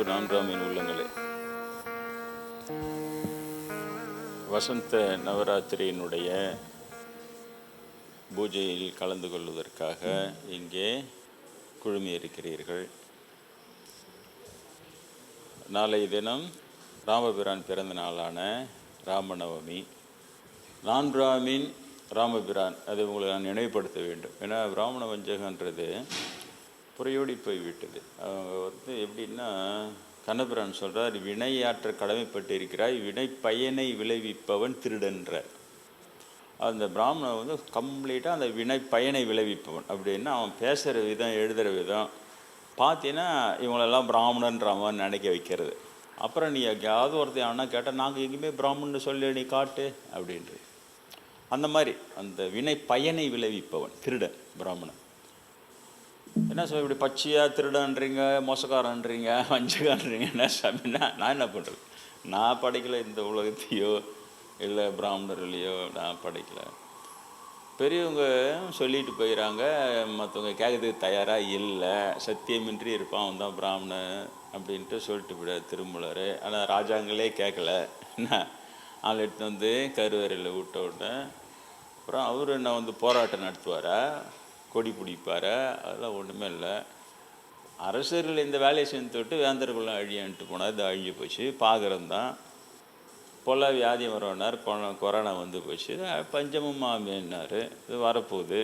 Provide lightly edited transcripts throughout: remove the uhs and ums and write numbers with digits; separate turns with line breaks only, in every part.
நான்காமின் உள்ளங்களே, வசந்த நவராத்திரியினுடைய பூஜையில் கலந்து கொள்வதற்காக இங்கே குழுமியிருக்கிறீர்கள். நாளை தினம் ராமபிரான் பிறந்த நாளான ராமநவமி. நான்காமின் ராமபிரான், அதை உங்களுக்கு நான் நினைவுபடுத்த வேண்டும். ஏன்னா பிராமண வஞ்சகன்றது புறையோடி போய்விட்டது. அவங்க எப்படின்னா, கண்ணபிரான் சொல்கிறார், வினையாற்ற கடமைப்பட்டு இருக்கிறாய், வினை பயனை விளைவிப்பவன் திருடன்ற. அந்த பிராமணன் கம்ப்ளீட்டாக அந்த வினை பயனை விளைவிப்பவன். அப்படின்னா அவன் பேசுகிற விதம், எழுதுகிற விதம் பார்த்தீங்கன்னா இவங்களெல்லாம் பிராமணன்றவன் நினைக்க வைக்கிறது. அப்புறம் நீ எங்கேயாவது ஒருத்தர் ஆனால் கேட்டால், நாங்கள் எங்கேயுமே பிராமணன்னு சொல்லி நீ காட்டு அப்படின்றது. அந்த மாதிரி அந்த வினை பயனை விளைவிப்பவன் திருடன் பிராமணன். என்ன சொல்ல, இப்படி பச்சையாக திருடன்றீங்க, மோசக்காரன்றீங்க, வஞ்சகான்றீங்கன்னா சாமின்னா நான் என்ன பண்ணுறது? நான் படைக்கலை இந்த உலகத்தையோ இல்லை பிராமணர்களையோ நான் படைக்கலை. பெரியவங்க சொல்லிட்டு போயிடறாங்க, மற்றவங்க கேட்கறதுக்கு தயாராக இல்லை. சத்தியமின்றி இருப்பான் அவன் தான் பிராமணன் அப்படின்ட்டு சொல்லிட்டு போயிடாரு திருமூலர். ஆனால் ராஜாங்களே கேட்கல. என்ன ஆள் எடுத்து கருவறையில் விட்ட உடனே அப்புறம் அவர் என்ன போராட்டம் நடத்துவாரா, கொடி பிடிப்பார்? அதெல்லாம் ஒன்றுமே இல்லை. அரசர்கள் இந்த வேலையை செஞ்சு தொட்டு வேந்தர்களும் அழியான்ட்டு போனார். இது அழிஞ்சு போச்சு. பாகரம்தான் பொல்ல வியாதி வரனார், கொரோனா போச்சு, பஞ்சமும் மாமியார். இது வரப்போகுது.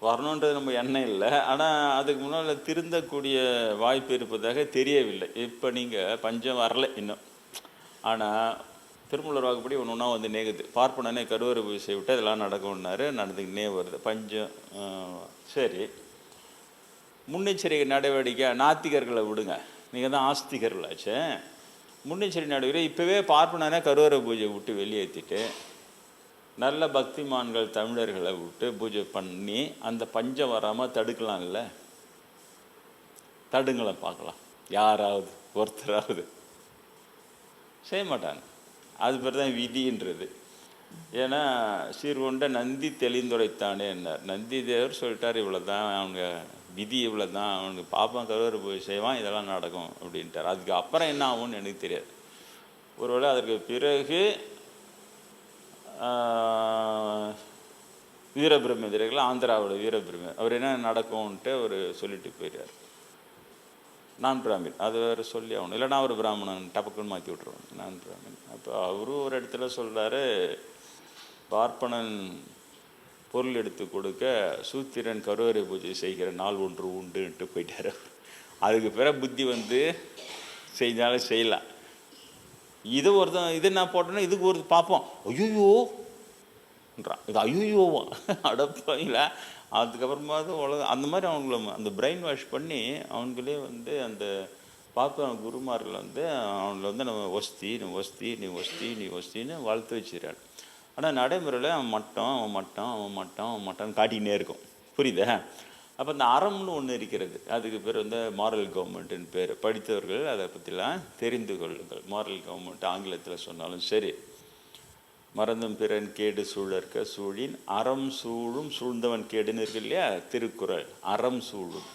வரணுன்றது நம்ம எண்ணம் இல்லை. ஆனால் அதுக்கு முன்னால் திருந்தக்கூடிய வாய்ப்பு இருப்பதாக தெரியவில்லை. இப்போ நீங்கள் பஞ்சம் வரலை இன்னும். ஆனால் திருமூலர் வாக்குப்படி ஒன்று ஒன்றா நேகுது. பார்ப்பனே கருவறை பூஜை விட்டு இதெல்லாம் நடக்கும்னாரு, நடந்துக்கினே வருது பஞ்சம். சரி, முன்னெச்சரிக்கை நடவடிக்கை நாத்திகர்களை விடுங்க, நீங்கள் தான் ஆஸ்திகர்களாச்சு. முன்னெச்சரிக்கை நடவடிக்கை இப்போவே பார்ப்பனே கருவறை பூஜை விட்டு வெளியேற்றிட்டு நல்ல பக்திமான்கள் தமிழர்களை விட்டு பூஜை பண்ணி அந்த பஞ்சம் வராமல் தடுக்கலாம்ல. தடுங்களை பார்க்கலாம், யாராவது ஒருத்தராவது. செய்ய மாட்டாங்க. அது பேர் தான் விதின்றது. ஏன்னா சீர்கொண்ட நந்தி தெளிந்துரைத்தானே என்னார். நந்தி தேவர் சொல்லிட்டார், இவ்வளோ தான் அவங்க விதி, இவ்வளோ தான் அவனுக்கு பாப்பான் கருவறை போய் செய்வான், இதெல்லாம் நடக்கும் அப்படின்ட்டார். அதுக்கு அப்புறம் என்ன ஆகும்னு எனக்கு தெரியாது. ஒருவேளை அதற்கு பிறகு வீரபிரம்மேந்திரர்கள், ஆந்திராவோட வீரபிரம்ம, அவர் என்ன நடக்கும்ன்ட்டு அவர் சொல்லிட்டு போயிடுறார். நான் பிராமின், அது வேறு சொல்லி ஆகணும், இல்லைனா அவர் பிராமணன் டபக்குன்னு மாற்றி விட்ருவாங்க. நான் பிராமின். அப்போ அவரும் ஒரு இடத்துல சொல்கிறாரு, பார்ப்பனன் பொருள் எடுத்து கொடுக்க சூத்திரன் கருவறை பூஜை செய்கிற நாள் ஒன்று உண்டுன்ட்டு போயிட்டார். அதுக்கு பிறகு புத்தி செஞ்சாலும் செய்யலாம். இது ஒருத்தன் இது என்ன போட்டோன்னா இதுக்கு ஒரு பார்ப்போம், ஐயோன்றான், இது ஐயோவா அடப்பாங்களா. அதுக்கப்புறமா உலகம் அந்த மாதிரி அவங்கள அந்த பிரெயின் வாஷ் பண்ணி அவங்களே அந்த பார்ப்ப குருமார்கள் அவங்கள நம்ம ஒஸ்தின்னு வளர்த்து வச்சுக்கிறாள். ஆனால் நடைமுறையில் அவன் மட்டம் காட்டிக்கினே இருக்கும். புரியுதா? அப்போ அந்த அறம்னு ஒன்று இருக்கிறது. அதுக்கு பேர் மாரல் கவர்மெண்ட்டுன்னு பேர். படித்தவர்கள் அதை பற்றிலாம் தெரிந்து கொள்ளுங்கள். மாரல் கவர்மெண்ட் ஆங்கிலத்தில் சொன்னாலும் சரி. மறந்தும் பிறன் கேடு சூழற்க சூழின் அறம் சூழும் சூழ்ந்தவன் கேடுன்னு இருக்கு இல்லையா திருக்குறள். அறம் சூழும்,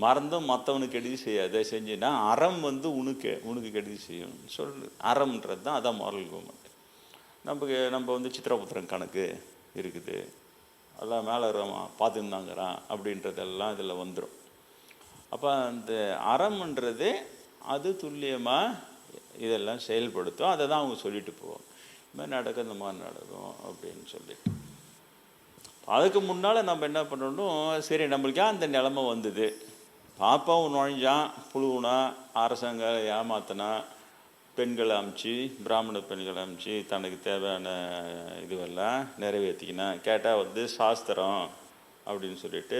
மறந்தும் மற்றவனுக்கு கெடுதி செய்யாத, செஞ்சுன்னா அறம் உனக்கு கெடுதி செய்யணும்னு சொல்லு. அறம்ன்றது தான் அதான் மாரல் கவர்மெண்ட். நம்ம சித்திரபுத்திரம் கணக்கு இருக்குது, அதெல்லாம் மேலே பார்த்துருந்தாங்கிறான் அப்படின்றதெல்லாம் இதில் வந்துடும். அப்போ அந்த அறம்ன்றது அது துல்லியமாக இதெல்லாம் செயல்படுத்தும். அதை தான் அவங்க சொல்லிட்டு போவோம், இந்த மாதிரி நடக்கும், இந்த மாதிரி நடக்கும் அப்படின்னு சொல்லிட்டு. அதுக்கு முன்னால் நம்ம என்ன பண்ணணும், சரி நம்மளுக்கே அந்த நிலைமை வந்தது, பாப்பாவும் நுழைஞ்சான், புழுவுனா, அரசாங்க ஏமாத்தினா, பெண்களை அமுச்சு, பிராமண பெண்களை அமுச்சு தனக்கு தேவையான இதுவெல்லாம் நிறைவேற்றிக்கினா, கேட்டால் சாஸ்திரம் அப்படின்னு சொல்லிட்டு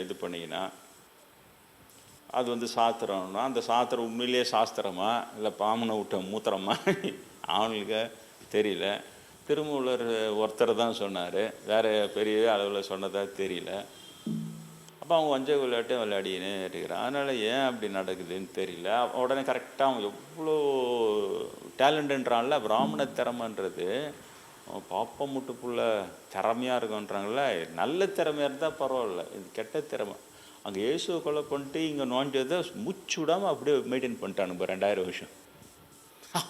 இது பண்ணிக்கினா, அது சாஸ்திரம்னா அந்த சாஸ்திரம் உண்மையிலேயே சாஸ்திரமா இல்லை பாமனை விட்ட மூத்திரமா அவனுக்கு தெரியல. திருமூலர் ஒருத்தர் தான் சொன்னார், வேறு பெரிய அளவில் சொன்னதாக தெரியல. அப்போ அவங்க வஞ்ச விளையாட்டு விளையாடினே இருக்கிறான். அதனால் ஏன் அப்படி நடக்குதுன்னு தெரியல. உடனே கரெக்டாக அவங்க எவ்வளோ டேலண்ட்டுன்றான்ல, பிராமண திறமைன்றது பாப்பா முட்டுப்புள்ள திறமையாக இருக்குன்றாங்கள. நல்ல திறமையாக இருந்தால் பரவாயில்ல, இது கெட்ட திறமை. அங்கே இயேசுவை கொலை பண்ணிட்டு இங்கே நோண்டியதை மூச்சு விடாமல் அப்படியே மெயின்டைன் பண்ணிட்டானுங்க 2000 வருஷம்.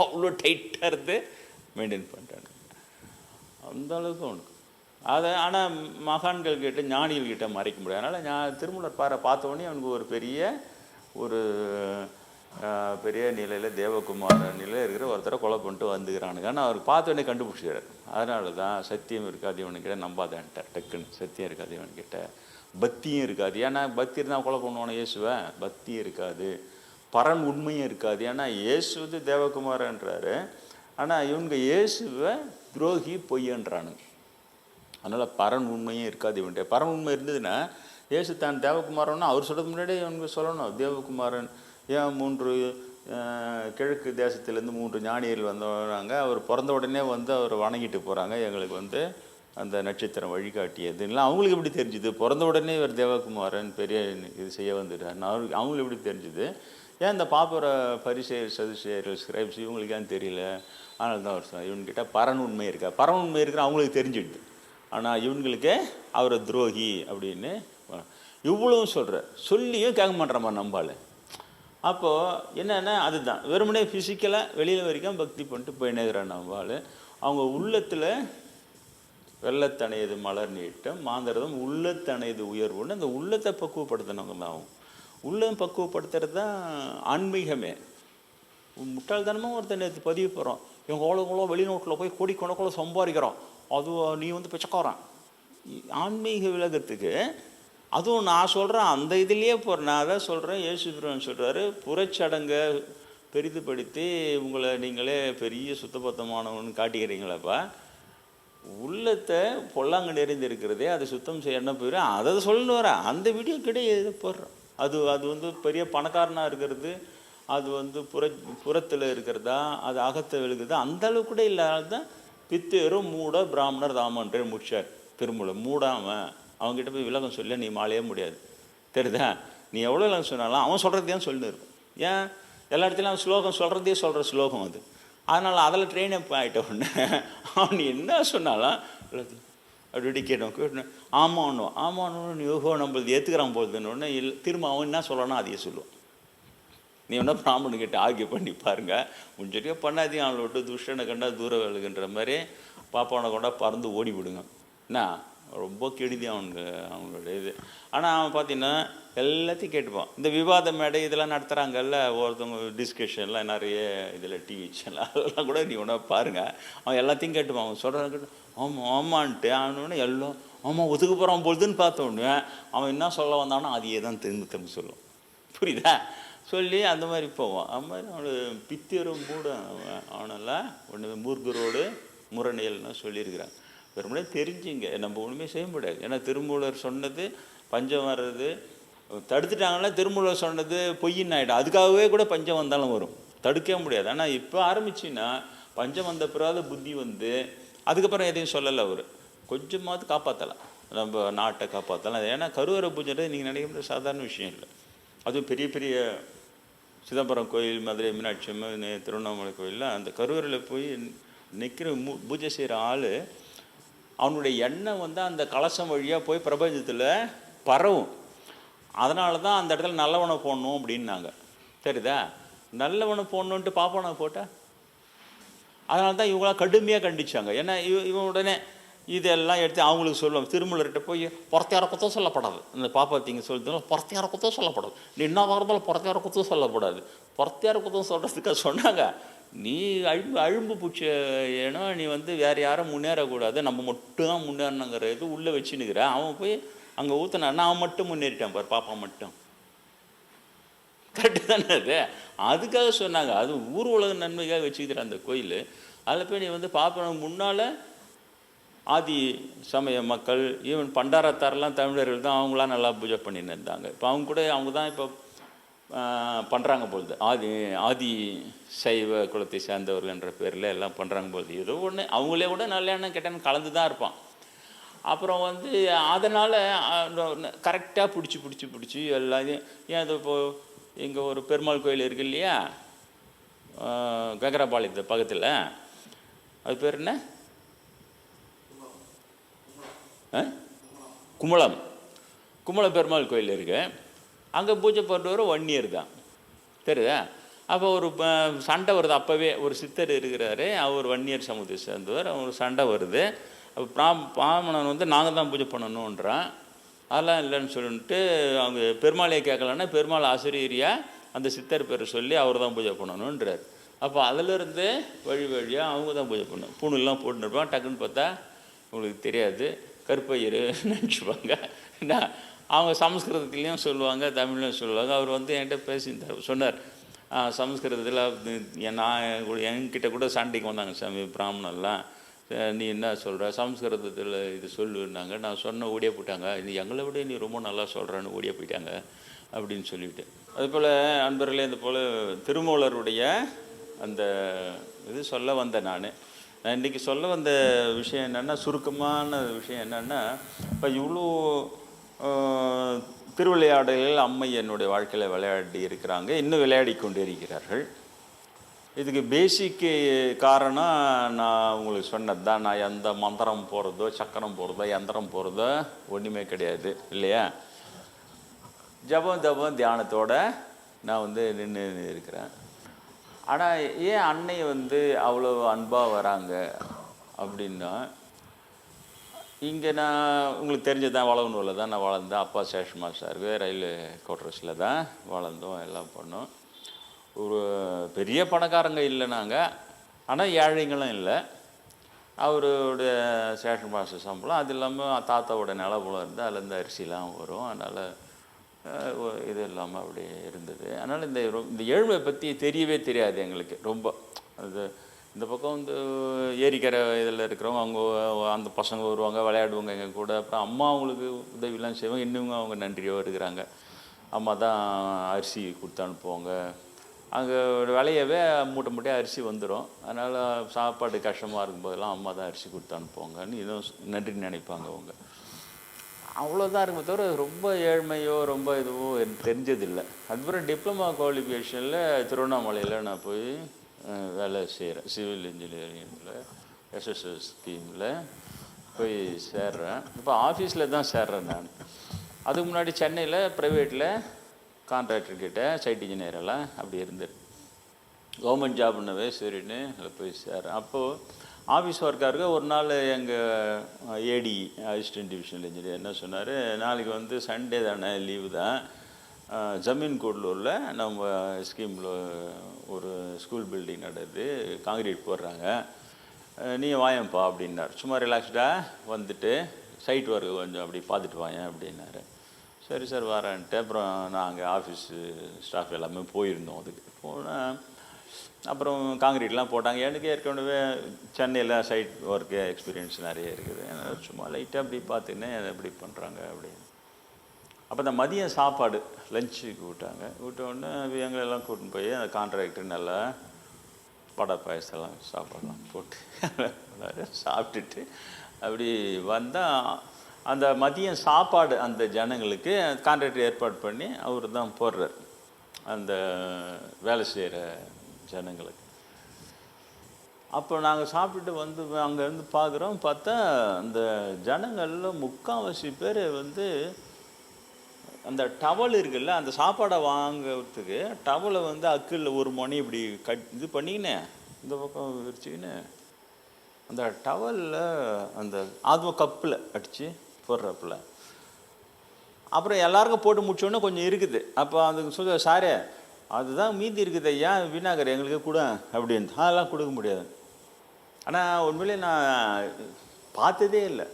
அவ்வளோ டைட்டாக இருந்து மெயின்டைன் பண்ணிட்டானுங்க. அந்த அளவுக்கு அவனுக்கு அதை. ஆனால் மகான்கள் கிட்ட ஞானிகள் கிட்ட மறைக்க முடியாது. அதனால் திருமூலர் பார்த்த உடனே அவனுக்கு ஒரு பெரிய நிலையில் தேவகுமார நிலையில் இருக்கிற ஒருத்தரை கொலை பண்ணிட்டு வந்துக்கிறானுங்க. ஆனால் அவருக்கு பார்த்த உடனே கண்டுபிடிச்சிக்கிறார். அதனால தான் சத்தியம் இருக்காது இவனுக்கிட்ட, நம்பாதான்ட்டார் டக்குன்னு. சத்தியம் இருக்காது இவன்கிட்ட, பக்தியும் இருக்காது. ஏன்னா பக்தி இருந்தால் கொலை பண்ணுவானே இயேசுவை, பக்தியும் இருக்காது, பரன் உண்மையும் இருக்காது. ஏன்னா இயேசு வந்து தேவகுமாரன்றாரு, ஆனால் இவனுங்க இயேசுவை துரோகி பொய்யன்றானுங்க. அதனால் பரன் உண்மையும் இருக்காது இவன்கிட்ட. பரன் உண்மை இருந்ததுன்னா இயேசு தான் தேவகுமாரன்னா அவர் சொல்கிறது முன்னாடியே இவனுக்கு சொல்லணும். தேவகுமாரன் ஏன் 3 கிழக்கு தேசத்துலேருந்து 3 ஞானியர்கள் வந்தாங்க. அவர் பிறந்த உடனே வந்து அவர் வணங்கிட்டு போகிறாங்க. எங்களுக்கு வந்து அந்த நட்சத்திரம் வழிகாட்டியதுலாம் அவங்களுக்கு எப்படி தெரிஞ்சுது? பிறந்த உடனே இவர் தேவகுமாரன் பெரிய இது செய்ய வந்துட்டார் அவங்களுக்கு எப்படி தெரிஞ்சுது? ஏன் இந்த பாப்புற பரிசேயர் சதுசேயர்கள் ஸ்கிரைப்ஸ் இவங்களுக்கு ஏன் தெரியல? அதனால தான் அவர் இவன்கிட்ட பரன் உண்மை இருக்கா, பரன் உண்மை இருக்கிற அவங்களுக்கு தெரிஞ்சுடுது. ஆனால் இவங்களுக்கு அவரை துரோகி அப்படின்னு இவ்வளவும் சொல்கிறார். சொல்லியும் கேட்க மாட்டேறமா நம்பால். அப்போது என்னென்னா அதுதான் வெறுமனே ஃபிசிக்கலாக வெளியில் வரைக்கும் பக்தி பண்ணிட்டு போயினேங்கிறான் நம்பால். அவங்க உள்ளத்தில் வெள்ளத்தணையது மலர் நீட்டம் மாந்தரதும் உள்ளத்தணையது உயர்வுன்னு அந்த உள்ளத்தை பக்குவப்படுத்தினவங்க தான். அவங்க உள்ளம் பக்குவப்படுத்துறது தான் ஆன்மீகமே. முட்டாள்தனமாக ஒருத்தர் நேற்று பதிவு போகிறோம், இவங்க அவ்வளோ வெளிநாட்டில் போய் கோடிக்கணக்கில் சம்பாதிக்கிறோம், அது நீ வந்து பிச்சைக்காரன். ஆன்மீக விலகத்துக்கு அதுவும் நான் சொல்கிறேன் அந்த இதுலேயே போகிறேன். நான் அதான் சொல்கிறேன், இயேசுபிரான் சொல்கிறாரு, புறச்சடங்கை பெரிதுபடுத்தி உங்களை நீங்களே பெரிய சுத்தபத்தமானவன்னு காட்டிக்கிறீங்களப்பா. உள்ளத்தை பொல்லாங்க நிறைந்திருக்கிறதே அதை சுத்தம் செய்யணும் போயிடும். அதை சொல்லணும் வரேன். அந்த வீடியோ கிடையாது போடுறோம். அது வந்து பெரிய பணக்காரனாக இருக்கிறது, அது வந்து புறத்தில் இருக்கிறதா, அது அகத்தை விழுகுதா, அந்த அளவு கூட இல்லாத தான் பித்தேரும் மூட பிராமணர் தாமன்றே முடிச்சார் திருமூலம். மூடாமல் அவங்ககிட்ட போய் விலகம் சொல்ல நீ மாலையே முடியாது. தெரியுதா? நீ எவ்வளோ விலகம் சொன்னாலும் அவன் சொல்கிறதையும் சொல்லின்னு இருக்கும். ஏன் எல்லா இடத்துலையும் அவன் ஸ்லோகம் சொல்கிறதே சொல்கிற ஸ்லோகம் அது. அதனால் அதில் ட்ரெயின் அப் ஆகிட்ட உடனே அவன் என்ன சொன்னாலும் அப்படி கேட்டோம் ஆமாம் யோகோ நம்மளது ஏற்றுக்கிறான் போகுதுன்னு உடனே இல்லை திரும்ப அவன் என்ன சொல்லணும் அதையே சொல்லுவான். நீ வேணா பிராமணன்கிட்ட ஆர்கியூ பண்ணி பாருங்கள். முன்சரியாக பண்ணாதையும் அவளை விட்டு துஷ்டனை கண்டா தூர விலகுன்ற மாதிரி பாப்பாவனை கொண்டா பறந்து ஓடி விடுங்க. என்ன ரொம்ப கெடுதி அவங்களோட இது. ஆனால் அவன் பார்த்தீங்கன்னா எல்லாத்தையும் கேட்டுப்பான். இந்த விவாத மேடை இதெல்லாம் நடத்துகிறாங்கல்ல, ஒருத்தவங்க டிஸ்கஷன்லாம் நிறைய இதில் டிவி சேனல் அதெல்லாம் கூட நீ ஒன்றா பாருங்கள். அவன் எல்லாத்தையும் கேட்டுப்பான். அவன் சொல்கிறான் கேட்டு ஆமான்ட்டு அவனோடனே எல்லாம் ஆமாம் ஒதுக்க போகிறான் பொழுதுன்னு பார்த்தோன்னே அவன் என்ன சொல்ல வந்தானோ அதையே தான் திரும்ப சொல்லுவான். புரியுதா? சொல்லி அந்த மாதிரி போவான். அது மாதிரி அவனுக்கு பித்தியரும் கூட அவனெல்லாம் ஒன்று மூர்க்கரோடு முரணியல்னு சொல்லியிருக்கிறாங்க. வெறுமனே தெரிஞ்சுங்க, நம்ம ஒன்றுமே செய்ய முடியாது. ஏன்னா திருமூலர் சொன்னது பஞ்சம் வர்றது தடுத்துட்டாங்கன்னா திருமூலர் சொன்னது பொய்யின்னு ஆகிடும். அதுக்காகவே கூட பஞ்சம் வந்தாலும் வரும், தடுக்கவே முடியாது. ஆனால் இப்போ ஆரம்பிச்சின்னா பஞ்சம் வந்த பிறகு புத்தி வந்து அதுக்கப்புறம் எதையும் சொல்லலை. அவர் கொஞ்சமாவது காப்பாற்றலாம், நம்ம நாட்டை காப்பாற்றலாம். ஏன்னா கருவறை பூஜை நீங்கள் நினைக்க முடியாது, சாதாரண விஷயம் இல்லை. அதுவும் பெரிய பெரிய சிதம்பரம் கோயில், மதுரை மீனாட்சி அம்மன், திருவண்ணாமலை கோயிலில் அந்த கருவறையில் போய் நிற்கிற பூஜை செய்கிற ஆள் அவனுடைய எண்ணம் வந்து அந்த கலசம் வழியாக போய் பிரபஞ்சத்தில் பரவும். அதனால தான் அந்த இடத்துல நல்லவனை போடணும் அப்படின்னாங்க. சரிதா? நல்லவனை போடணுன்ட்டு பாப்பானை போட்டால் அதனால தான் இவங்களாம் கடுமையாக கண்டிச்சாங்க. ஏன்னா இவன் உடனே இதெல்லாம் எடுத்து அவங்களுக்கு சொல்லுவாங்க. திருமூலர்கிட்ட போய் புறத்தையார குத்தம் சொல்லப்படாது. அந்த பாப்பாத்திங்க சொல்லிட்டு புறத்தையார குத்தம் சொல்லப்படாது, நீ என்ன வாரத்தாலும் புறத்தையார குத்தம் சொல்லப்படாது. புறத்தையார குத்தம் சொல்கிறதுக்காக சொன்னாங்க. நீ அழும்பு பூச்சி ஏன்னா நீ வந்து வேறு யாரும் முன்னேறக்கூடாது, நம்ம மட்டும் தான் முன்னேறணுங்கிற இது உள்ளே வச்சுன்னுக்கிற. அவன் போய் அங்கே ஊற்றினான்னா அவன் மட்டும் முன்னேறிட்டான் பார், பாப்பா மட்டும். கரெக்டு தானே அது? அதுக்காக சொன்னாங்க. அது ஊர் உலக நன்மைக்காக வச்சுக்கிற அந்த கோயில். அதில் போய் நீ வந்து பாப்பா முன்னால் ஆதி சமய மக்கள் ஈவன் பண்டாரத்தாரெலாம் தமிழர்கள் தான், அவங்களாம் நல்லா பூஜை பண்ணின்னு இருந்தாங்க. இப்போ அவங்க தான் இப்போ பண்ணுறாங்க பொழுது ஆதி சைவ குலத்தை சேர்ந்தவர்கள் என்ற பேரில் எல்லாம் பண்ணுறாங்க பொழுது. ஏதோ ஒன்று அவங்களே கூட நல்ல எண்ணம் கெட்டன்னு கலந்து தான் இருப்பான். அப்புறம் வந்து அதனால் கரெக்டாக பிடிச்சி எல்லாத்தையும். ஏன் அது இப்போது இங்கே ஒரு பெருமாள் கோயில் இருக்குது இல்லையா, கங்கராபாளையத்து பக்கத்தில், அது பேர் என்ன, கும்பலம் பெருமாள் கோயில் இருக்குது. அங்கே பூஜை பண்ணுறவர் 1 இயர் தான். தெரியுதா? அப்போ ஒரு சண்டை வருது. அப்போவே ஒரு சித்தர் இருக்கிறாரு, அவர் 1 இயர் சமூகத்தை சேர்ந்தவர். ஒரு சண்டை வருது. அப்போ பிராமணன் வந்து நாங்கள் தான் பூஜை பண்ணணுன்றான். அதெல்லாம் இல்லைன்னு சொல்லிட்டு அவங்க பெருமாளையை கேட்கலன்னா பெருமாள் ஆசிரியரியாக அந்த சித்தர் பேரை சொல்லி அவர் தான் பூஜை பண்ணணுன்றார். அப்போ அதிலிருந்து வழியாக அவங்க தான் பூஜை பண்ணணும். பூணுலாம் போட்டுருப்பான். டக்குன்னு பார்த்தா உங்களுக்கு தெரியாது, கருப்பையர் நினச்சிப்பாங்க. என்ன அவங்க சமஸ்கிருதத்துலேயும் சொல்லுவாங்க, தமிழ்லையும் சொல்லுவாங்க. அவர் வந்து என்கிட்ட பேசியிருந்தார், சொன்னார் சமஸ்கிருதத்தில் நான் என்கிட்ட கூட சண்டைக்கு வந்தாங்க சாமி பிராமணர்லாம். நீ என்ன சொல்கிற சமஸ்கிருதத்தில் இது சொல்லுன்னாங்க. நான் சொன்ன ஓடியே போயிட்டாங்க. இது எங்களை விட நீ ரொம்ப நல்லா சொல்கிறேன்னு ஓடியே போயிட்டாங்க அப்படின்னு சொல்லிவிட்டு. அதுபோல் அன்பர்களே, இந்த போல் திருமூலருடைய அந்த இது சொல்ல வந்தேன். நான் இன்றைக்கி சொல்ல வந்த விஷயம் என்னென்னா, சுருக்கமான விஷயம் என்னென்னா, இப்போ இவ்வளோ திருவிளையாடல்கள் அம்மை என்னுடைய வாழ்க்கையில் விளையாடி இருக்கிறாங்க, இன்னும் விளையாடி கொண்டு இருக்கிறார்கள். இதுக்கு பேசிக்கு காரணம் நான் உங்களுக்கு சொன்னது தான். நான் எந்த மந்திரம் போகிறதோ சக்கரம் போகிறதோ யந்திரம் போகிறதோ ஒன்றுமே கிடையாது இல்லையா. ஜபம் தியானத்தோடு நான் வந்து நின்று இருக்கிறேன். ஆனால் ஏன் அன்னை வந்து அவ்வளோ அன்பாக வராங்க அப்படின்னா, இங்கே நான் உங்களுக்கு தெரிஞ்சதான் வளவனூரில் தான் நான் வளர்ந்தேன். அப்பா ஸ்டேஷன் மாஸ்டருக்கு ரயில்வே குவார்ட்டர்ஸில் தான் வளர்ந்தோம், எல்லாம் பண்ணோம். ஒரு பெரிய பணக்காரங்க இல்லை நாங்கள், ஆனால் ஏழைங்களும் இல்லை. அவருடைய ஸ்டேஷன் மாஸ்டர் சம்பளம், அது இல்லாமல் தாத்தாவோட நிலப்புலம் இருந்து அதுலேருந்து அரிசிலாம் வரும். அதனால் இது இல்லாமல் அப்படியே இருந்தது. அதனால் இந்த ஏழ்மை பற்றி தெரியவே தெரியாது எங்களுக்கு ரொம்ப. அது இந்த பக்கம் வந்து ஏரிக்கரை இதில் இருக்கிறவங்க அவங்க அந்த பசங்க வருவாங்க, விளையாடுவாங்க எங்கள் கூட. அப்புறம் அம்மா அவங்களுக்கு உதவிலாம் செய்வாங்க. இன்னும் அவங்க நன்றியாக இருக்கிறாங்க. அம்மா தான் அரிசி கொடுத்து அனுப்புவாங்க. அங்கே ஒரு விளையவே மூட்டையாக அரிசி வந்துடும். அதனால் சாப்பாடு கஷ்டமாக இருக்கும்போதெல்லாம் அம்மா தான் அரிசி கொடுத்து அனுப்புவாங்கன்னு இதுவும் நன்றி நினைப்பாங்க அவங்க. அவ்வளோதான் இருக்குமே தவிர ரொம்ப ஏழ்மையோ ரொம்ப இதுவோ தெரிஞ்சதில்லை. அதுக்கப்புறம் டிப்ளமா குவாலிஃபிகேஷனில் திருவண்ணாமலையில் நான் போய் வேலை செய்கிறேன். சிவில் இன்ஜினியரிங்கில் எஸ்எஸ்எஸ் ஸ்கீமில் போய் சேர்றேன். இப்போ ஆஃபீஸில் தான் சேர்றேன் நான். அதுக்கு முன்னாடி சென்னையில் ப்ரைவேட்டில் கான்ட்ராக்டர்கிட்ட சைட் இன்ஜினியரெல்லாம் அப்படி இருந்தது. கவர்மெண்ட் ஜாப்னவே சரின்னு அதில் போய் சேர்றேன். அப்போது ஆஃபீஸ் ஒர்க்காக ஒரு நாள் எங்கள் ஏடி அசிஸ்டன்ட் டிவிஷனல் இன்ஜினியர் என்ன சொன்னார், நாளைக்கு வந்து சண்டே தானே, லீவு தான், ஜமீன் கூடலூரில் நம்ம ஸ்கீமில் ஒரு ஸ்கூல் பில்டிங் நடக்குது, காங்கிரீட் போடுறாங்க, நீ வாயப்பா அப்படின்னார். சும்மா ரிலாக்ஸ்டாக வந்துட்டு சைட் ஒர்க்கு கொஞ்சம் அப்படி பார்த்துட்டு வாயேன் அப்படின்னாரு. சரி சார் வரேன்ட்டு அப்புறம் நாங்கள் ஆஃபீஸு ஸ்டாஃப் எல்லாமே போயிருந்தோம். அதுக்கு போனால் அப்புறம் காங்கிரீட்லாம் போட்டாங்க. எனக்கு ஏற்கனவே சென்னையில் சைட் ஒர்க்கு எக்ஸ்பீரியன்ஸ் நிறைய இருக்குது. சும்மா லைட்டாக அப்படி பார்த்துக்கினே எப்படி பண்ணுறாங்க அப்படின்னு. அப்போ இந்த மதியம் சாப்பாடு லஞ்சுக்கு விட்டாங்க. விட்டோடனே எங்களெல்லாம் கூட்டின்னு போய் அந்த கான்ட்ராக்டர் நல்லா படை பாயசெல்லாம் சாப்பாடெல்லாம் போட்டு சாப்பிட்டுட்டு அப்படி வந்தால் அந்த மதியம் சாப்பாடு அந்த ஜனங்களுக்கு கான்ட்ராக்டர் ஏற்பாடு பண்ணி அவர் தான் போடுறார் அந்த வேலை செய்கிற ஜனங்களுக்கு. அப்போ நாங்கள் சாப்பிட்டுட்டு வந்து அங்கேருந்து பார்க்குறோம். பார்த்தா அந்த ஜனங்களில் முக்கால்வாசி பேர் வந்து அந்த டவல் இருக்குல்ல, அந்த சாப்பாடை வாங்கிறதுக்கு டவலை வந்து அக்கில் ஒரு மணி இப்படி இது பண்ணிக்கினே இந்த பக்கம் விரிச்சிக்கின்னு அந்த டவலில் அந்த ஆத்ம கப்பில் அடித்து போடுறப்பில் அப்புறம் எல்லாருக்கும் போட்டு முடிச்சோடனே கொஞ்சம் இருக்குது. அப்போ அதுக்கு சொல்ல, சாரே அதுதான் மீதி இருக்குது, ஏன் வீணாகர் எங்களுக்கு கூட அப்படின்னு. அதெல்லாம் கொடுக்க முடியாது. ஆனால் உண்மையிலே நான் பார்த்ததே இல்லை,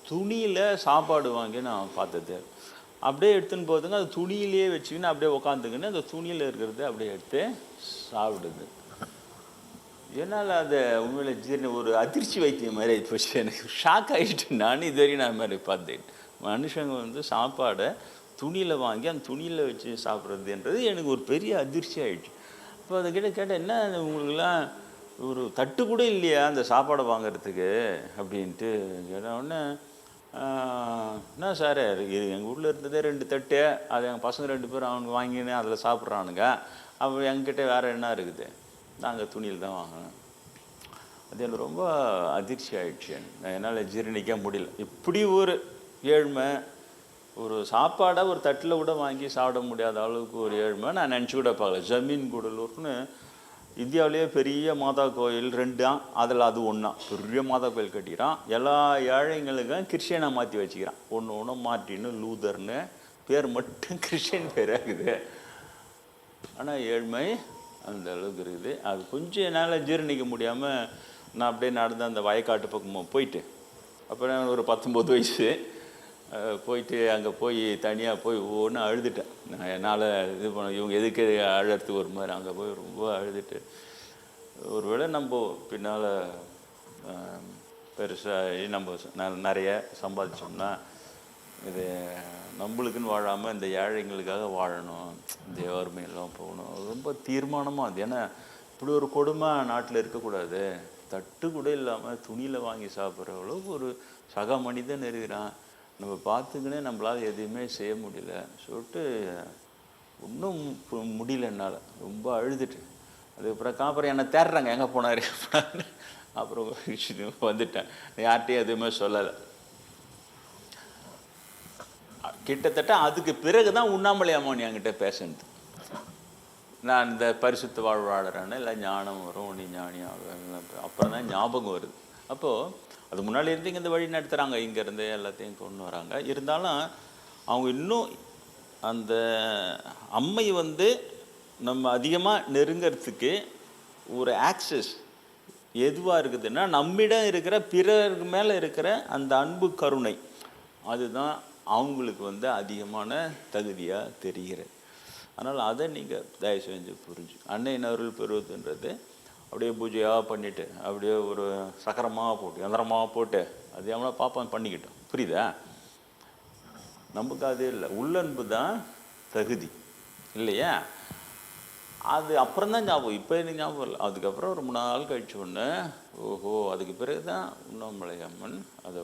துணியில் சாப்பாடு வாங்கி நான் பார்த்ததே. அப்படியே எடுத்துன்னு போகுதுங்க, அது துணியிலே வச்சுக்கின்னு அப்படியே உக்காந்துக்கின்னு அந்த துணியில் இருக்கிறது அப்படியே எடுத்து சாப்பிடுது. என்னால் அதை உண்மையில் ஒரு அதிர்ச்சி வைத்தியம் மாதிரி ஆகி போச்சு. எனக்கு ஷாக் ஆகிட்டு. நான் இதுவரையும் நான் மாதிரி பார்த்தேன். மனுஷங்க வந்து சாப்பாடை துணியில் வாங்கி அந்த துணியில் வச்சு சாப்பிட்றதுன்றது எனக்கு ஒரு பெரிய அதிர்ச்சி ஆகிடுச்சு. அப்போ அதை கேட்டேன், என்ன உங்களுக்குலாம் ஒரு தட்டு கூட இல்லையா அந்த சாப்பாடை வாங்கிறதுக்கு அப்படின்ட்டு கேட்டவுடனே, என்ன சார் இது எங்கள் ஊரில் இருந்ததே 2 தட்டு, அது எங்கள் பசங்க 2 பேரும் அவனுக்கு வாங்கினு அதில் சாப்பிட்றானுங்க, அப்போ எங்கிட்ட வேறு என்ன இருக்குது, நாங்கள் துணியில் தான் வாங்கினோம். அது எனக்கு ரொம்ப அதிர்ச்சி ஆகிடுச்சு. என்னால் ஜீரணிக்க முடியல. இப்படி ஒரு ஏழ்மை, ஒரு சாப்பாடை ஒரு தட்டில் கூட வாங்கி சாப்பிட முடியாத அளவுக்கு ஒரு ஏழ்மை நான் நினச்சி கூட பார்க்கல. ஜமீன் கூடலூர்னு இந்தியாவிலேயே பெரிய மாதா கோயில் 2 அதில் அது ஒன்றா பெரிய மாதா கோயில் கட்டிக்கிறான். எல்லா ஏழைங்களுக்கும் கிறிஸ்டியனாக மாற்றி வச்சுக்கிறான். ஒன்று மார்ட்டின்னு லூதர்னு பேர் மட்டும் கிறிஸ்டியன் பேராக இருக்குது. ஆனால் ஏழ்மை அந்த அளவுக்கு இருக்குது. அது கொஞ்சம் என்னால் ஜீரணிக்க முடியாமல் நான் அப்படியே நடந்து அந்த வயக்காட்டு பக்கமாக போயிட்டு, அப்புறம் ஒரு 19 வயசு போயிட்டு அங்கே போய் தனியாக போய் ஒவ்வொன்றும் அழுதுட்டேன். நான் என்னால் இது பண்ண இவங்க எதுக்கு அழறதுக்கு ஒரு மாதிரி அங்கே போய் ரொம்ப அழுதுட்டு, ஒருவேளை நம்ம பின்னால் பெருசாக நம்ம நிறைய சம்பாதிச்சோம்னா இது நம்மளுக்குன்னு வாழாமல் இந்த ஏழைங்களுக்காக வாழணும், இந்த வறுமையெல்லாம் போகணும், ரொம்ப தீர்மானமாக அது. ஏன்னா இப்படி ஒரு கொடுமை நாட்டில் இருக்கக்கூடாது. தட்டு கூட இல்லாமல் துணியில் வாங்கி சாப்பிட்ற அளவுக்கு ஒரு சக மனிதன் இருக்கிறான். நம்ம பார்த்துக்கினே நம்மளால் எதுவுமே செய்ய முடியல சொல்லிட்டு ஒன்றும் முடியல என்னால். ரொம்ப அழுதுட்டு அதுக்கப்புறம் என்னை தேடுறாங்க, எங்கே போனார் அப்புறம் வந்துட்டேன். யார்கிட்டையும் எதுவுமே சொல்லலை. கிட்டத்தட்ட அதுக்கு பிறகு தான் உண்ணாமலை அம்மன் என்கிட்ட பேசுனது. நான் இந்த பரிசுத்த வாழ்வாளரான இல்லை ஞானம் வரும் நீ ஞானியாக, அப்புறம் தான் ஞாபகம் வருது. அப்போது அது முன்னாடி இருந்து இங்கே இந்த வழி நடத்துகிறாங்க, இங்கேருந்து எல்லாத்தையும் கொண்டு வராங்க. இருந்தாலும் அவங்க இன்னும் அந்த அம்மை நம்ம அதிகமாக நெருங்கிறதுக்கு ஒரு ஆக்சஸ் எதுவாக இருக்குதுன்னா நம்மிடம் இருக்கிற பிறருக்கு மேலே இருக்கிற அந்த அன்பு கருணை, அதுதான் அவங்களுக்கு அதிகமான தகுதியாக தெரிகிறது. அதனால் அதை நீங்கள் தயவு செஞ்சு புரிஞ்சு அன்னையின் அருள் பெறுவதுன்றது அப்படியே பூஜையாக பண்ணிவிட்டு அப்படியே ஒரு சக்கரமாக போட்டு யந்திரமாக போட்டு அது எவ்வளோ பாப்பா பண்ணிக்கிட்டோம். புரியுதா? நமக்கு அது இல்லை, உள்ளன்பு தான் தகுதி இல்லையா? அது அப்புறம் தான் ஞாபகம், இப்போ எனக்கு ஞாபகம் இல்லை. அதுக்கப்புறம் ஒரு 3 நாள் கழிச்சு ஒன்று ஓஹோ அதுக்கு பிறகு தான் உண்ணாமலை அம்மன் அதை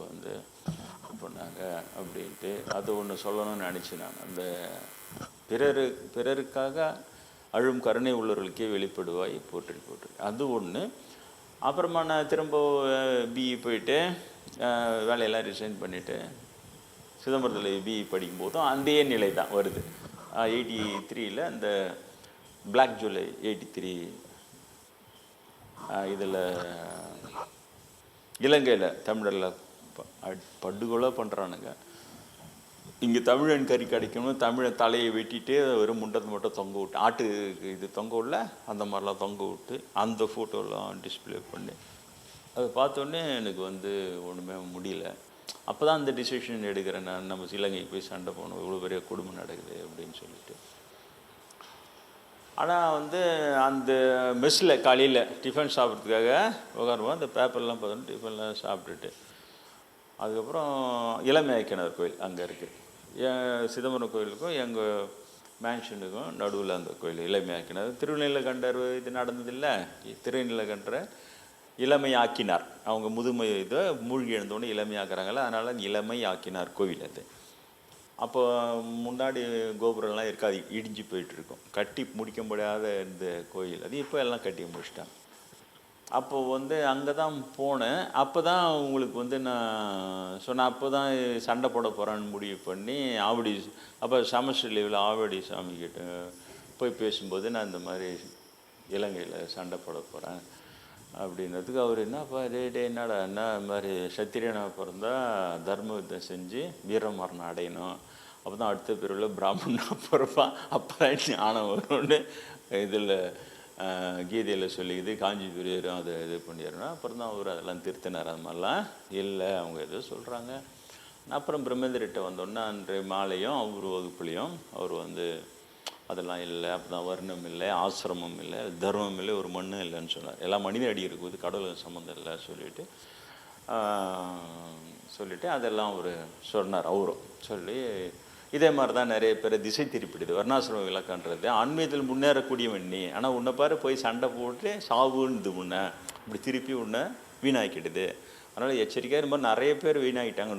பண்ணாங்க அப்படின்ட்டு அது ஒன்று சொல்லணும்னு நினச்சி நான் அந்த பிறருக்காக அழும் கருணை உள்ளவர்களுக்கே வெளிப்படுவாய் போற்றி அது ஒன்று. அப்புறமா நான் திரும்ப பிஇ போயிட்டு வேலையெல்லாம் ரிசைன் பண்ணிவிட்டு சிதம்பரத்தில் பிஇ படிக்கும்போதும் அதே நிலை தான் வருது. 83 அந்த பிளாக் ஜூலை 83 இதில் இலங்கையில் தமிழரில் படுகொலை பண்ணுறானுங்க. இங்கே தமிழன் கறி கிடைக்கணும், தமிழன் தலையை வெட்டிட்டு வெறும் முண்டத்தை மட்டும் தொங்க விட்டு ஆட்டு இது தொங்க விடல அந்த மாதிரிலாம் தொங்க விட்டு அந்த ஃபோட்டோலாம் டிஸ்பிளே பண்ணி அதை பார்த்தோன்னே எனக்கு ஒன்றுமே முடியல. அப்போ தான் அந்த டிசிஷன் எடுக்கிறேன் நான், நம்ம இலங்கைக்கு போய் சண்டை போகணும், இவ்வளோ பெரிய குடும்பம் நடக்குது அப்படின்னு சொல்லிட்டு. ஆனால் அந்த மெஸ்ஸில் காலையில் டிஃபன் சாப்பிட்றதுக்காக உட்காருவோம். அந்த பேப்பர்லாம் பார்த்தோன்னா டிஃபன்லாம் சாப்பிட்டுட்டு அதுக்கப்புறம் இளமையாக்கினார் கோயில் அங்கே இருக்குது. சிதம்பரம் கோயிலுக்கும் எங்கள் மேன்ஷனுக்கும் நடுவில் அந்த கோயில் இளமையாக்கினார். திருநீலகண்டர் இது நடந்ததில்லை, திருநீலகண்டரை இளமையாக்கினார். அவங்க முதுமை இதை மூழ்கி எழுந்தோடனே இளமையாக்குறாங்கல்ல, அதனால் இளமையாக்கினார் கோவில் அது. அப்போ முன்னாடி கோபுரம்லாம் இருக்காது, இடிஞ்சு போயிட்டுருக்கும், கட்டி முடிக்க முடியாத இந்த கோயில் அது. இப்போ எல்லாம் கட்டி முடிச்சிட்டாங்க. அப்போது அங்கே தான் போனேன். அப்போ தான் உங்களுக்கு நான் சொன்னேன், அப்போ தான் சண்டை போட போகிறான்னு முடிவு பண்ணி ஆவடி அப்போ செமஸ்டர் லீவில் ஆவடி சாமிக்கிட்ட போய் பேசும்போது நான் இந்த மாதிரி இலங்கையில் சண்டை போட போகிறேன் அப்படின்றதுக்கு அவர் என்னப்பா என்னடா என்ன இது மாதிரி சத்திரியனாக பிறந்தா தர்ம யுத்தம் செஞ்சு வீரமரணம் அடையணும், அப்போ தான் அடுத்த பிரிவில் பிராமணனாக பிறப்பான், அப்போ ஞானம் வரும்னு இதில் கீதையில் சொல்லிக்குது. காஞ்சி பெரியரும் அதை இது பண்ணிடுறோம். அப்புறம் தான் அவர் அதெல்லாம் திருத்தினார். அது மாதிரிலாம் இல்லை, அவங்க எதோ சொல்கிறாங்க. அப்புறம் பிரம்மேந்திரிட்ட வந்தோடனே அன்றைய மாலையும் அவர் வகுப்புலையும் அவர் அதெல்லாம் இல்லை, அப்போ தான் வர்ணம் இல்லை, ஆசிரமம் இல்லை, தர்மம் இல்லை, ஒரு மண்ணும் இல்லைன்னு சொன்னார். எல்லாம் மனித அடி இருக்குது, கடவுளுக்கு சம்மந்தம் இல்லை சொல்லிவிட்டு அதெல்லாம் அவர் சொன்னார். அவரும் சொல்லி இதே மாதிரி தான் நிறைய பேரை திசை திருப்பிடுது. வர்ணாசிரம விளக்கன்றது ஆன்மீகத்தில் முன்னேறக்கூடியவன் நீ, ஆனால் உன்னை பாரு போய் சண்டை போட்டு சாவுன்னு உன்னை இப்படி திருப்பி உன்னை வீணாக்கிடுது. அதனால் எச்சரிக்கையாக இது மாதிரி நிறைய பேர் வீணாகிட்டாங்க,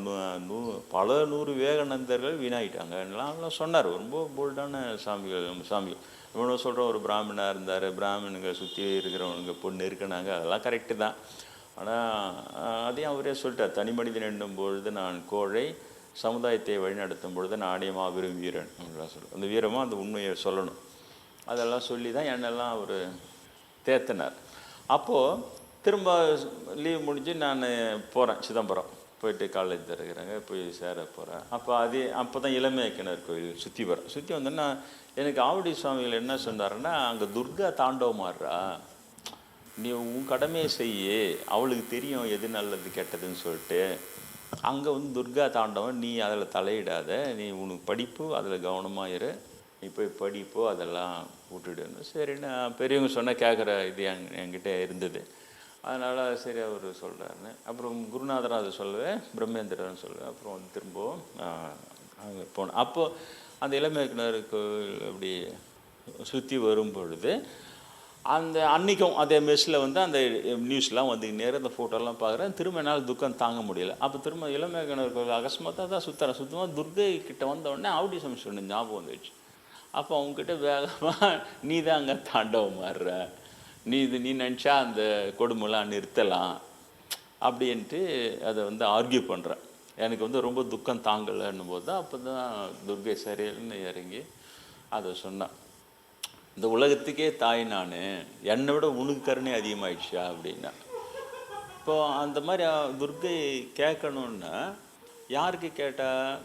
பல 100 விவேகானந்தர்கள் வீணாகிட்டாங்க எல்லாம் சொன்னார். ரொம்ப போல்டான சாமிகள் இவனும் சொல்கிறோம். ஒரு பிராமணாக இருந்தார், பிராமணுங்க சுற்றி இருக்கிறவனுங்க பொண்ணு இருக்குனாங்க, அதெல்லாம் கரெக்டு தான். ஆனால் அதையும் அவரே சொல்லிட்டார், தனி மனிதன் என்னும் பொழுது நான் கோழை, சமுதாயத்தை வழிநடத்தும் பொழுது நானே மாபெரும் வீரன் அப்படின்லாம் சொல்லுவேன். அந்த வீரமாக அந்த உண்மையை சொல்லணும். அதெல்லாம் சொல்லி தான் என்னெல்லாம் அவர் தேத்தினார். அப்போது திரும்ப லீவ் முடிஞ்சு நான் போகிறேன் சிதம்பரம். போயிட்டு காலேஜ் திறக்கிறாங்க, போய் சேர போகிறேன். அப்போ தான் இளமையக்கிணர் கோயில் சுற்றி வந்தோன்னா எனக்கு ஆவடி சுவாமிகள் என்ன சொன்னாருன்னா, அங்கே துர்கா தாண்டவமாடுறா, நீ உன் கடமையை செய்ய, அவளுக்கு தெரியும் எது நல்லது கெட்டதுன்னு சொல்லிட்டு. அங்கே துர்கா தாண்டவம், நீ அதில் தலையிடாத, நீ உனக்கு படிப்பு அதில் கவனமாக இரு, நீ போய் படிப்போ அதெல்லாம் விட்டுடுன்னு. சரின்னு பெரியவங்க சொன்னால் கேட்குற இது என்கிட்ட இருந்தது. அதனால் சரி அவர் சொல்கிறாருன்னு. அப்புறம் குருநாதர் அதை சொல்லுவேன், பிரம்மேந்திரன் சொல்லுவேன். அப்புறம் திரும்பவும் அங்கே போனேன். அப்போது அந்த இளமையக்கிணர் கோயில் அப்படி சுற்றி வரும் பொழுது அந்த அன்றைக்கும் அதே மெஸ்ஸில் அந்த நியூஸ்லாம் நேரம் அந்த ஃபோட்டோலாம் பார்க்குறேன். திரும்ப என்னால் துக்கம் தாங்க முடியல. அப்போ திரும்ப இளமையக்கிணர் கோயில் அகஸ்மாத்தாக தான் சுற்றுவேன். துர்கை கிட்ட வந்தவுடனே ஆவடி சமஸ்வரன் ஞாபகம் வந்துடுச்சு. அப்போ அவங்கக்கிட்ட வேகமாக நீ தான் அங்கே தாண்டவம் மாறுற, நீ நினச்சா அந்த கொடுமைலாம் நிறுத்தலாம் அப்படின்ட்டு அதை ஆர்கியூ பண்ணுறேன். எனக்கு ரொம்ப துக்கம் தாங்கலைன்னும் போது தான் அப்போ தான் துர்கை சரியில்லைன்னு இறங்கி அதை சொன்னேன். இந்த உலகத்துக்கே தாய் நான், என்னை விட உனக்கு கருணை அதிகமாகிடுச்சா அப்படின்னா. இப்போது அந்த மாதிரி துர்கை கேட்கணுன்னா யாருக்கு கேட்டால்,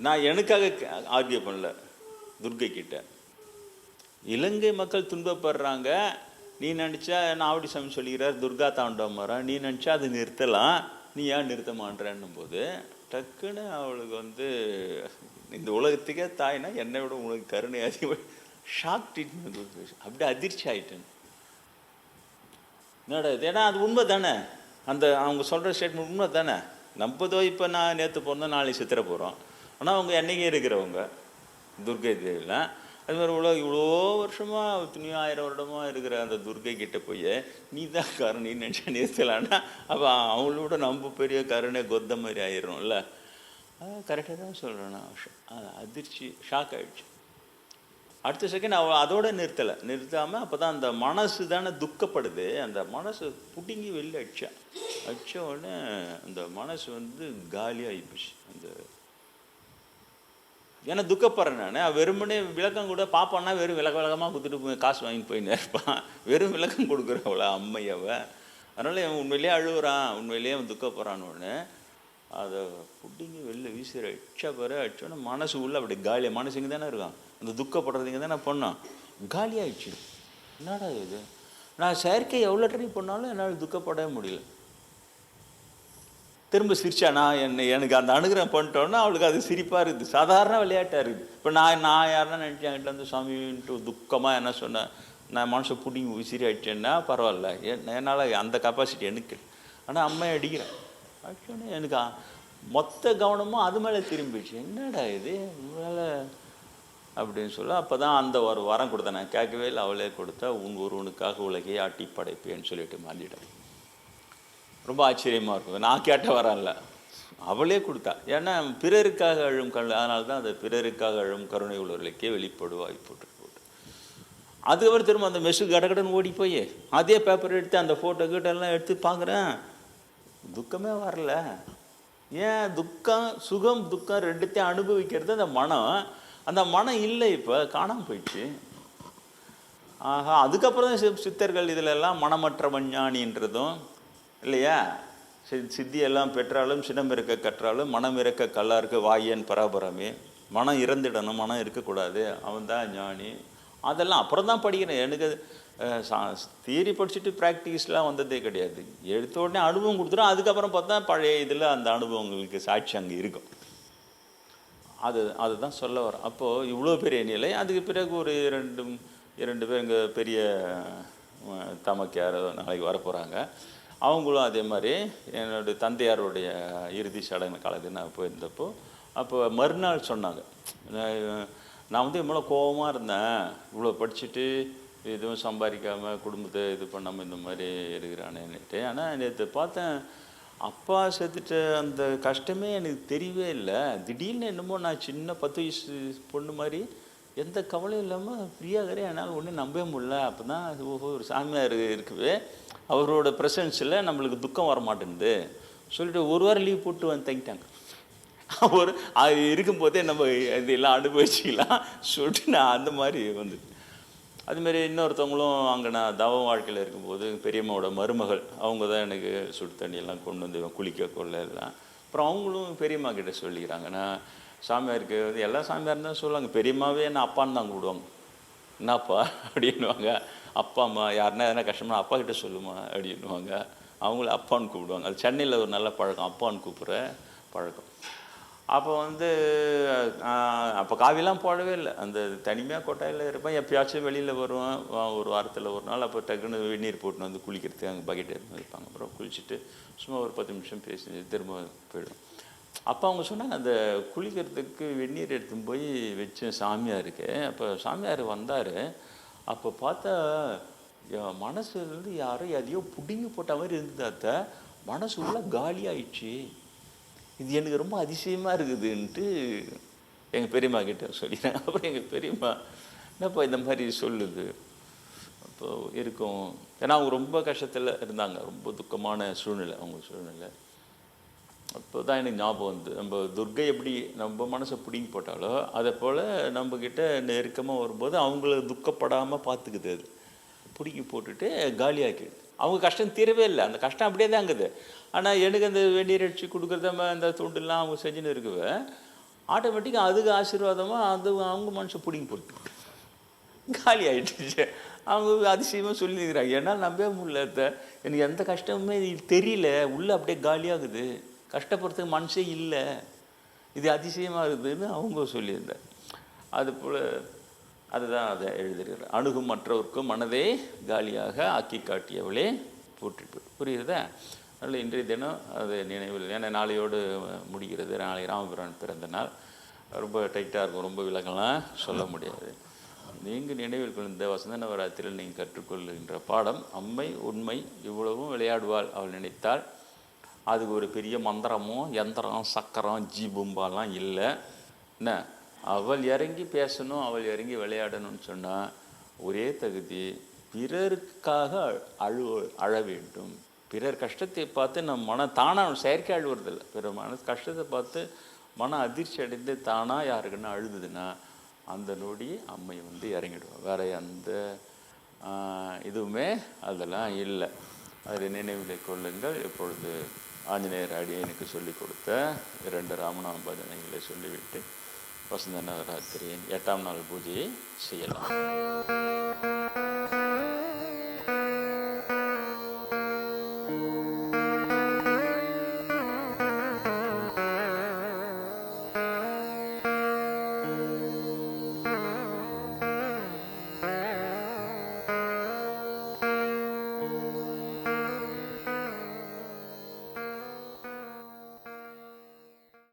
நான் எனக்காக ஆர்கியூ பண்ணல, துர்கை கிட்ட. இலங்கை மக்கள் துன்பப்படுறாங்க, நீ நினச்சா நான் ஆவடி சாமி சொல்லிக்கிறார் துர்கா தாண்டவம் வர, நீ நினச்சா அது நிறுத்தலாம், நீ ஏன் நிறுத்த மாட்டேன்னும் போது டக்குன்னு அவளுக்கு இந்த உலகத்துக்கே தாய்னா என்னை விட உனக்கு கருணை அதிகம். ஷாக் ட்ரீட்மெண்ட் அப்படி அதிர்ச்சி ஆகிட்டேன். என்னடா இது, ஏன்னா அது உண்மை தானே, அந்த அவங்க சொல்கிற ஸ்டேட்மெண்ட் உண்மை தானே. நம்பதோ இப்போ நான் நேற்று போகிறோம், நாளைக்கு சித்திரை போகிறோம். ஆனால் அவங்க என்றைக்கே இருக்கிறவங்க துர்கை தேவிலாம். அதுமாதிரி இவ்வளோ வருஷமாக 1000 வருடமாக இருக்கிற அந்த துர்கை கிட்ட போய் நீ தான் கருணை நினச்சா நிறுத்தலான்னா அப்போ அவங்களோட நம்ம பெரிய கருணை கொத்த மாதிரி ஆயிடும்ல. கரெக்டாக தான் சொல்கிறேன் நான். அதிர்ச்சி, ஷாக் ஆகிடுச்சு. அடுத்த செகண்ட் அதோட நிறுத்தாமல் அப்போ தான் அந்த மனசு தானே துக்கப்படுது, அந்த மனசு பிடுங்கி வெளில அடிச்ச உடனே அந்த மனசு காலியாகி போச்சு. ஏன்னா துக்கப்படுறேன் நான். வெறுமனே விளக்கம் கூட பார்ப்பான்னா வெறும் விளக்கமாக கொடுத்துட்டு காசு வாங்கிட்டு போயின்னு இருப்பான். வெறும் விளக்கம் கொடுக்குறவள அம்மையவ. அதனால் உண்மையிலேயே அழுகுறான், உண்மையிலேயே துக்கப்படுறான்னு ஒன்று அதை புட்டிங்க வெளில வீசுகிற அடிச்சோன்னா மனசு உள்ள அப்படி காலியாக, மனசு இங்கே தானே இருக்கான், அந்த துக்கப்படுறதுங்க தானே பண்ணோம், காலியாகிடுச்சு. என்னடா இது, நான் செயற்கை எவ்வளோ ட்ரை பண்ணாலும் என்னால் துக்கப்படவே முடியல. திரும்ப சிரிச்சா, எனக்கு அந்த அனுகிரகம் பண்ணிட்டோன்னா அவளுக்கு அது சிரிப்பாக இருக்குது, சாதாரண விளையாட்டாக இருக்குது. இப்போ நான் யாருன்னா நினச்சேன் என்கிட்ட சாமின்ட்டு துக்கமாக என்ன சொன்னேன், நான் மனசை பிடிங்கி விசிறி அடிச்சேன்னா பரவாயில்ல, என்னால் அந்த கெப்பாசிட்டி எனக்கு. ஆனால் அம்மையை அடிக்கிறேன் அடிச்சோன்னே எனக்கு மொத்த கவனமும் அது மேலே திரும்பிடுச்சு. என்னடா இது மேலே அப்படின்னு சொல்ல. அப்போ தான் அந்த ஒரு வரம் கொடுத்தேன், நான் கேட்கவே இல்லை, அவளே கொடுத்தா, ஒருவனுக்காக உலகையே ஆட்டி படைப்பேன்னு சொல்லிட்டு மாறிட்டேன். ரொம்ப ஆச்சரியமாக இருக்கும். நான் கேட்ட வரல, அவளே கொடுத்தா. ஏன்னா பிறருக்காக அழும் அதனால தான் அந்த பிறருக்காக அழும் கருணை உள்ளவர்களுக்கே வெளிப்படுவாய் போட்டு. அதுக்கப்புறம் திரும்ப அந்த மெஸ்ஸு கடகடன்னு ஓடி போய் அதே பேப்பர் எடுத்து அந்த ஃபோட்டோ கிட்டெல்லாம் எடுத்து பார்க்குறேன், துக்கமே வரல. ஏன் துக்கம், சுகம் துக்கம் ரெண்டுத்தையும் அனுபவிக்கிறது அந்த மனம். அந்த மனம் இல்லை, இப்போ காணாமல் போயிடுச்சு. ஆஹா, அதுக்கப்புறம் தான் சித்தர்கள் இதிலெல்லாம் மனமற்ற மஞ்ஞானின்றதும் இல்லையா, சித்தியெல்லாம் பெற்றாலும் சினம் இருக்க கற்றாலும் மனம் இருக்க கல்லாருக்கு வாயன் பராபரமே, மனம் இறந்துடணும், மனம் இருக்கக்கூடாது, அவன் தான் ஞானி. அதெல்லாம் அப்புறம் தான் படிக்கிறேன். எனக்கு தியரி படிச்சுட்டு ப்ராக்டிஸ்லாம் வந்ததே கிடையாது. எடுத்த உடனே அனுபவம் கொடுத்துரும், அதுக்கப்புறம் பார்த்தா பழைய இதில் அந்த அனுபவங்களுக்கு சாட்சி அங்கே இருக்கும். அதுதான் சொல்ல வரேன். அப்போது இவ்வளோ பெரிய நிலை. அதுக்கு பிறகு ஒரு இரண்டு பேர் இங்கே பெரிய தமக்கையார் நாளைக்கு வரப்போகிறாங்க. அவங்களும் அதே மாதிரி என்னுடைய தந்தையாருடைய இறுதி சடங்கு காலத்தில் நான் போயிருந்தப்போ அப்போ மறுநாள் சொன்னாங்க, நான் இவ்வளோ கோபமாக இருந்தேன், இவ்வளோ படிச்சுட்டு எதுவும் சம்பாதிக்காமல் குடும்பத்தை இது பண்ணாமல் இந்த மாதிரி இருக்கிறானேன்னுட்டு. ஆனால் நேற்று பார்த்தேன், அப்பா செத்துட்ட அந்த கஷ்டமே எனக்கு தெரியவே இல்லை. திடீர்னு என்னமோ நான் சின்ன 10 வயசு பொண்ணு மாதிரி எந்த கவலையும் இல்லாமல் ஃப்ரீயாகிறே, என்னால் ஒன்றும் நம்பவே முடியல. அப்போ தான் ஓஹோ, ஒரு சாமியார் இருக்குவே, அவரோட ப்ரெசன்ஸில் நம்மளுக்கு துக்கம் வர மாட்டேங்குது, சொல்லிட்டு ஒரு வாரம் லீவ் போட்டு வந்து தங்கிட்டாங்க. ஒரு அது இருக்கும்போதே நம்ம இதெல்லாம் அனுபவிச்சிக்கலாம் சொல்லிட்டு நான் அந்த மாதிரி வந்துட்டு. அதுமாரி இன்னொருத்தவங்களும் அங்கே நான் தவ வாழ்க்கையில் இருக்கும்போது பெரியம்மாவோட மருமகள் அவங்க தான் எனக்கு சுடு தண்ணியெல்லாம் கொண்டு வந்து குளிக்க கொள்ள எல்லாம். அப்புறம் அவங்களும் பெரியம்மா கிட்ட சொல்லிக்கிறாங்க. நான் சாமியாருக்கு வந்து எல்லா சாமியார் தான் சொல்லுவாங்க, பெரியம்மாவே என்ன அப்பான்னு தான் கூப்பிடுவாங்க. என்னப்பா அப்படின்வாங்க. அப்பா அம்மா யாருன்னா எதனா கஷ்டம்னா அப்பா கிட்ட சொல்லுமா அப்படின்வாங்க. அவங்கள அப்பான்னு கூப்பிடுவாங்க. அது சென்னையில் ஒரு நல்ல பழக்கம், அப்பான்னு கூப்பிட்ற பழக்கம். அப்போ வந்து அப்போ காவிலாம் போடவே இல்லை. அந்த தனிமையாக கொட்டாயில் இருப்பேன். எப்பயாச்சும் வெளியில் வருவேன் ஒரு வாரத்தில் ஒரு நாள். அப்போ டக்குன்னு வெந்நீர் போட்டுன்னு வந்து குளிக்கிறதுக்கு அங்கே பக்கெட் எடுத்து வைப்பாங்க. அப்புறம் குளிச்சுட்டு சும்மா ஒரு 10 நிமிஷம் பேசி திரும்ப போயிடும். அப்போ அவங்க சொன்னாங்க, அந்த குளிக்கிறதுக்கு வெந்நீர் எடுத்துன்னு போய் வச்சேன் சாமியாருக்கு. அப்போ சாமியார் வந்தார். அப்போ பார்த்தா என் மனசுலேருந்து யாரோ எதையோ பிடுங்கி போட்ட மாதிரி இருந்தது. அத்தை மனசு உள்ள காலியாயிடுச்சு. இது எனக்கு ரொம்ப அதிசயமாக இருக்குதுன்ட்டு எங்கள் பெரியம்மா கிட்ட சொல்லிடுறேன். அப்புறம் எங்கள் பெரியம்மா, என்னப்பா இந்த மாதிரி சொல்லுது. அப்போது இருக்கும். ஏன்னா அவங்க ரொம்ப கஷ்டத்தில் இருந்தாங்க, ரொம்ப துக்கமான சூழ்நிலை அவங்க சூழ்நிலை. அப்போ தான் எனக்கு ஞாபகம் வந்து, நம்ம துர்கை எப்படி நம்ம மனசை பிடிங்கி போட்டாலோ அதை போல் நம்மக்கிட்ட நெருக்கமாக வரும்போது அவங்கள துக்கப்படாமல் பார்த்துக்குது. அது பிடிங்கி போட்டுட்டு காலியாக்கிடுது. அவங்க கஷ்டம் தீரவே இல்லை, அந்த கஷ்டம் அப்படியே தான் இருக்குது. ஆனால் எனக்கு அந்த வெந்நீர் அடித்து கொடுக்குறத அந்த துண்டுலாம் அவங்க செஞ்சுன்னு இருக்குவே, ஆட்டோமேட்டிக்காக அதுக்கு ஆசீர்வாதமாக அது அவங்க மனுஷன் பிடிங்கி போட்டு காலி ஆகிடுச்சு. அவங்க அதிசயமாக சொல்லியிருக்கிறாங்க. என்னால் நம்பவே முடியல, எனக்கு எந்த கஷ்டமுமே தெரியல, உள்ளே அப்படியே காலியாகுது, கஷ்டப்படுறதுக்கு மனசே இல்லை, இது அதிசயமாக இருக்குதுன்னு அவங்க சொல்லியிருந்தார். அதுபோல் அதுதான் அதை எழுதுகிறார். அணுகும் மற்றவருக்கும் மனதே காலியாக ஆக்கி காட்டியவளே போற்றி. புரியுறதா? அதனால் இன்றைய தினம் அது நினைவில், ஏன்னா நாளையோடு முடிகிறது. நாளை ராமபிரான் பிறந்த நாள். ரொம்ப டைட்டாக இருக்கும், ரொம்ப விளக்கம்லாம் சொல்ல முடியாது. நீங்கள் நினைவில் கொண்ட வசந்த நவராத்திரியில் நீங்கள் கற்றுக்கொள்கின்ற பாடம், அம்மை உண்மை இவ்வளவும் விளையாடுவாள் அவள் நினைத்தால். அதுக்கு ஒரு பெரிய மந்திரமோ யந்திரம் சக்கரம் ஜீபும்பாலாம் இல்லை. என்ன, அவள் இறங்கி பேசணும், அவள் இறங்கி விளையாடணும்னு சொன்னால் ஒரே தகுதி, பிறருக்காக அழ வேண்டும். பிறர் கஷ்டத்தை பார்த்து நம் மனம் தானாக செயற்கை அழுவுறதில்லை. பிறர் கஷ்டத்தை பார்த்து மன அதிர்ச்சி அடைந்து தானாக யாருக்குன்னா அழுதுதுன்னா அந்த நொடி அம்மை வந்து இறங்கிடுவோம். வேறு எந்த இதுவுமே அதெல்லாம் இல்லை. அதை நினைவில் கொள்ளுங்கள். இப்பொழுது ஆஞ்சநேயர் அடியனுக்கு சொல்லிக் கொடுத்த 2 ராமநாம பஜனைகளை சொல்லிவிட்டு வசந்த நவராத்திரியின் 8ஆம் நாள் பூஜையை செய்யலாம்.